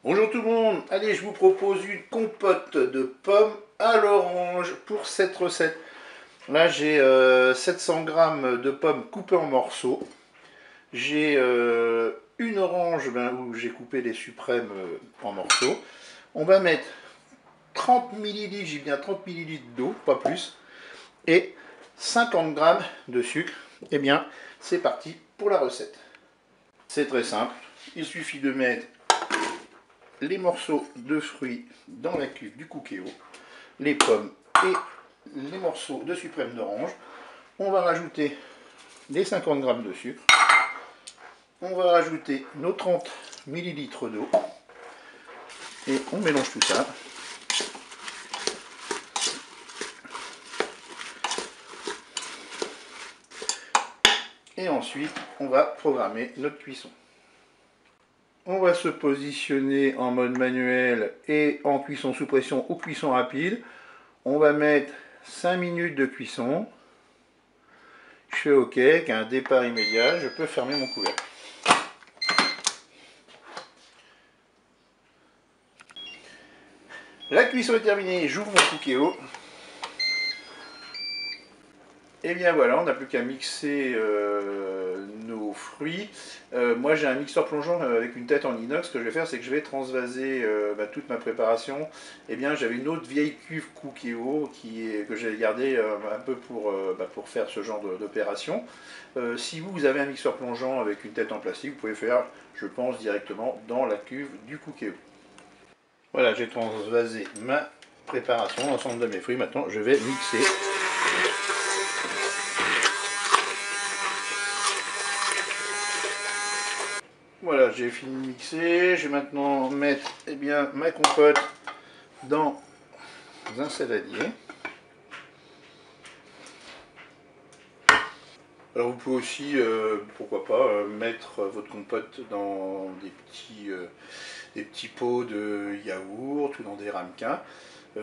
Bonjour tout le monde, allez je vous propose une compote de pommes à l'orange pour cette recette. Là j'ai 700 g de pommes coupées en morceaux. J'ai une orange où j'ai coupé les suprêmes en morceaux. On va mettre 30 ml, j'ai bien 30 ml d'eau, pas plus, et 50 g de sucre. Et bien c'est parti pour la recette. C'est très simple, il suffit de mettre les morceaux de fruits dans la cuve du Cookéo, les pommes et les morceaux de suprême d'orange. On va rajouter les 50 g de sucre. On va rajouter nos 30 ml d'eau. Et on mélange tout ça. Et ensuite, on va programmer notre cuisson. On va se positionner en mode manuel et en cuisson sous pression ou cuisson rapide. On va mettre 5 minutes de cuisson. Je fais OK, avec un départ immédiat, je peux fermer mon couvercle. La cuisson est terminée, j'ouvre mon Cookéo. Et bien voilà, on n'a plus qu'à mixer nos fruits. Moi j'ai un mixeur plongeant avec une tête en inox. Ce que je vais faire, c'est que je vais transvaser toute ma préparation. Et bien j'avais une autre vieille cuve Cookéo que j'avais gardée un peu pour faire ce genre d'opération. Si vous avez un mixeur plongeant avec une tête en plastique, vous pouvez faire, je pense, directement dans la cuve du Cookéo. Voilà, j'ai transvasé ma préparation, l'ensemble de mes fruits. Maintenant je vais mixer. Voilà, j'ai fini de mixer. Je vais maintenant mettre ma compote dans un saladier. Alors vous pouvez aussi, pourquoi pas, mettre votre compote dans des petits pots de yaourt ou dans des ramequins.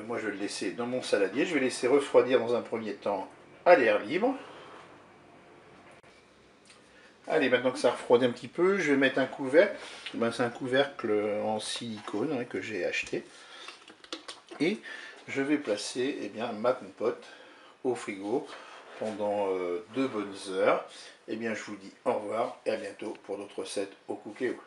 Moi je vais le laisser dans mon saladier. Je vais laisser refroidir dans un premier temps à l'air libre. Allez, maintenant que ça refroidit un petit peu, je vais mettre un couvercle. C'est un couvercle en silicone que j'ai acheté. Et je vais placer ma compote au frigo pendant 2 bonnes heures. Je vous dis au revoir et à bientôt pour d'autres recettes au Cookéo.